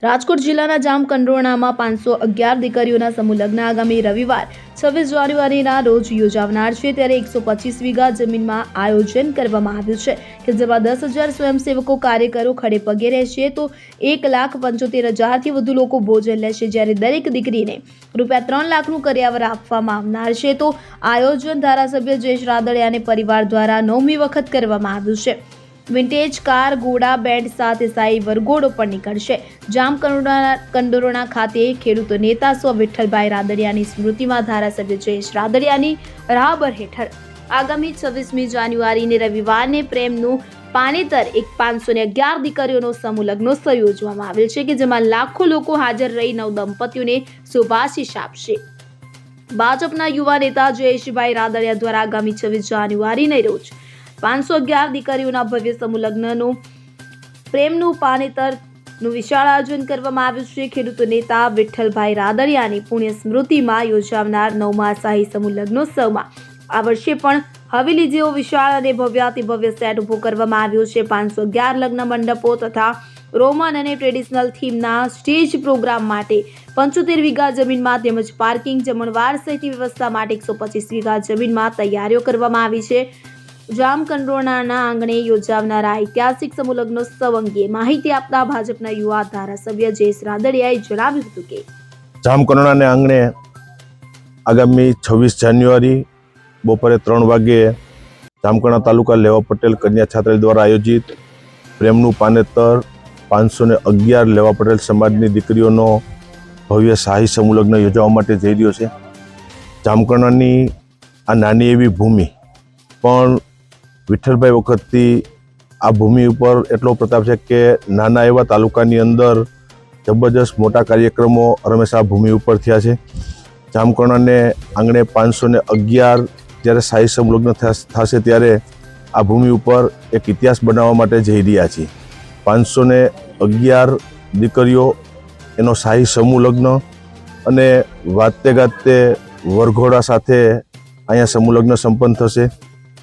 રાજકોટ જિલ્લાના જામકંડોરણામાં 511 દીકરીઓના સમૂહ લગ્ન આગામી રવિવાર 26 જાન્યુઆરીના રોજ યોજાનાર છે। ત્યારે 125 વીઘા જમીનમાં આયોજન કરવામાં આવ્યું છે કે જેમાં 10,000 સ્વયંસેવકો કાર્યકરો ખડે પગે રહેશે તો 1,75,000થી વધુ લોકો ભોજન લેશે। જ્યારે દરેક દીકરીને રૂપિયા 3 લાખનું કરિયાવર આપવામાં આવનાર છે। તો આયોજન ધારાસભ્ય જયેશ રાદડિયાને પરિવાર દ્વારા 9મી વખત કરવામાં આવ્યું છે। વિન્ટેજ કાર ઘોડા બેન્ડ સાથે સાઈ વરઘોડો પણ નીકળશે। જામકંડોરણા ખાતે ખેડૂત નેતા સ્વ વિઠ્ઠલભાઈ રાદડિયાની સ્મૃતિમાં ધારાસભ્ય જયેશ રાદડિયાની રાહબર હેઠળ આગામી 26મી જાન્યુઆરીને રવિવારને પ્રેમનું પાનેતર એક 511 દીકરીઓનો સમૂહ લગ્નોત્સવ યોજવામાં આવેલ છે કે જેમાં લાખો લોકો હાજર રહી નવ દંપતીઓને શુભાશીષ આપશે। ભાજપના યુવા નેતા જયેશભાઈ રાદડિયા દ્વારા આગામી 26 જાન્યુઆરીને રોજ 511 દીકરીઓના ભવ્ય સમૂહ લગ્નનું પ્રેમનું પાનેતરનું વિશાળ આયોજન કરવામાં આવ્યું છે। ખેડૂત નેતા વિઠ્ઠલભાઈ રાદડિયાની પુણ્ય સ્મૃતિમાં યોજાનાર 9મા શાહી સમૂહ લગ્નોત્સવમાં આ વર્ષે પણ હવેલી જેવો વિશાળ અને ભવ્યાતિ ભવ્ય સેટ ઉભો કરવામાં આવ્યો છે। 511 લગ્ન મંડપો તથા રોમન અને ટ્રેડિશનલ થીમના સ્ટેજ પ્રોગ્રામ માટે 75 વીઘા જમીનમાં તેમજ પાર્કિંગ જમણવાર સહિતની વ્યવસ્થા માટે 125 વીઘા જમીનમાં તૈયારીઓ કરવામાં આવી છે। જામકંડોરણાના આંગણે યોજાનારા ઐતિહાસિક સમૂહ લગ્નોત્સવ અંગે માહિતી આપતા ભાજપના યુવા ધારાસભ્ય જયેશ રાદડિયાએ જણાવ્યું હતું કે જામકંડોરણાના આંગણે આગામી 26 જાન્યુઆરી બપોરે 3 વાગ્યે જામકંડોરણા તાલુકા લેવા પટેલ કન્યા છાત્રાલય દ્વારા આયોજિત પ્રેમનું પાનેતર 511 લેવા પટેલ સમાજની દીકરીઓનો ભવ્ય શાહી સમૂહ લગ્ન યોજવા માટે જઈ રહ્યો છે। જામકંડોરણાની આ નાની એવી ભૂમિ પણ વિઠ્ઠલભાઈ વખતથી આ ભૂમિ ઉપર એટલો પ્રતાપ છે કે નાના એવા તાલુકાની અંદર જબરજસ્ત મોટા કાર્યક્રમો હંમેશા ભૂમિ ઉપર થયા છે। જામકંડોરણાને આંગણે 511 જ્યારે શાહી સમૂહ લગ્ન થશે ત્યારે આ ભૂમિ ઉપર એક ઇતિહાસ બનાવવા માટે જઈ રહ્યા છીએ। 511 દીકરીઓ એનો શાહી સમૂહ લગ્ન અને વાતે ગાતે વરઘોડા સાથે અહીંયા સમૂહ લગ્ન સંપન્ન થશે।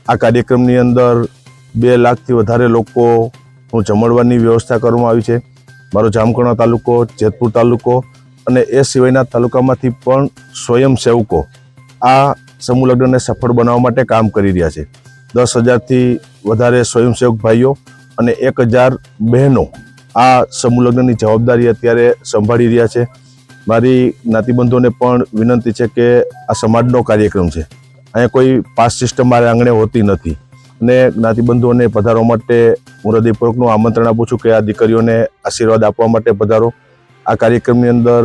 આ કાર્યક્રમની અંદર 2 લાખથી વધારે લોકોનું જમણવારની વ્યવસ્થા કરવામાં આવી છે। મારો જામકંડોરણા તાલુકો, જેતપુર તાલુકો અને એ સિવાયના તાલુકામાંથી પણ સ્વયંસેવકો આ સમૂહ લગ્નને સફળ બનાવવા માટે કામ કરી રહ્યા છે। 10,000થી વધારે સ્વયંસેવક ભાઈઓ અને 1,000 બહેનો આ સમૂહ લગ્નની જવાબદારી અત્યારે સંભાળી રહ્યા છે। મારી જ્ઞાતિબંધુઓને પણ વિનંતી છે કે આ સમાજનો કાર્યક્રમ છે, અહીંયા કોઈ પાસ સિસ્ટમ મારે આંગણે હોતી નથી અને જ્ઞાતિબંધુઓને પધારવા માટે હું હૃદયપૂર્વકનું આમંત્રણ આપું છું કે આ દીકરીઓને આશીર્વાદ આપવા માટે પધારો। આ કાર્યક્રમની અંદર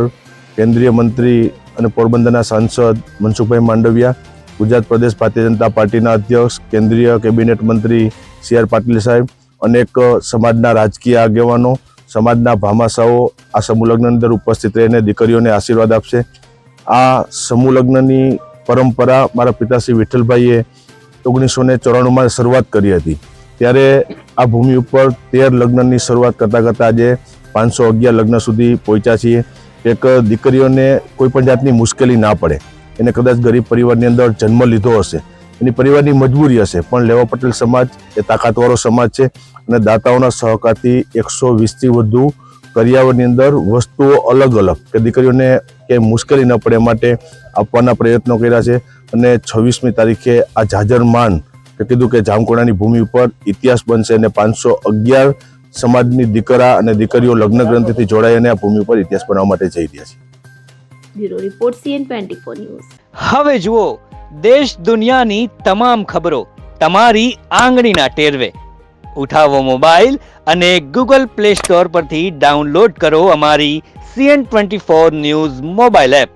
કેન્દ્રીય મંત્રી અને પોરબંદરના સાંસદ મનસુખભાઈ માંડવિયા, ગુજરાત પ્રદેશ ભારતીય જનતા પાર્ટીના અધ્યક્ષ, કેન્દ્રીય કેબિનેટ મંત્રી CR પાટીલ સાહેબ, અનેક સમાજના રાજકીય આગેવાનો, સમાજના ભામાશાઓ આ સમૂહ લગ્નની અંદર ઉપસ્થિત રહીને દીકરીઓને આશીર્વાદ આપશે। આ સમૂહ લગ્નની પરંપરા મારા પિતાશ્રી વિઠ્ઠલભાઈએ 1994માં શરૂઆત કરી હતી। ત્યારે આ ભૂમિ ઉપર 13 લગ્નની શરૂઆત કરતાં આજે 511 લગ્ન સુધી પહોંચ્યા છીએ। એક દીકરીઓને કોઈ પણ જાતની મુશ્કેલી ના પડે, એને કદાચ ગરીબ પરિવારની અંદર જન્મ લીધો હશે, એની પરિવારની મજબૂરી હશે, પણ લેવા પટેલ સમાજ એ તાકાતવાળો સમાજ છે અને દાતાઓના સહકારથી 120થી વધુ કરિયાવરની અંદર વસ્તુઓ અલગ અલગ કે દીકરીઓને ક્યાંય મુશ્કેલી ન પડે માટે આપવાના પ્રયત્નો કર્યા છે। અને 26મી તારીખે આ જાજરમાન કે કીધું કે જામકંડોરણાની ભૂમિ ઉપર ઇતિહાસ બનશે અને 511 સમાજની દીકરા અને દીકરીઓ લગ્ન ગ્રંથિથી જોડાઈ અને આ ભૂમિ ઉપર ઇતિહાસ બનાવવા માટે જઈ રહ્યા છે। Bureau report CN24 news. હવે જુઓ દેશ દુનિયાની તમામ ખબરો તમારી આંગળીના ટેરવે। ઉઠાવો મોબાઈલ અને Google Play Store પરથી ડાઉનલોડ કરો અમારી CN24 ન્યૂઝ મોબાઈલ એપ।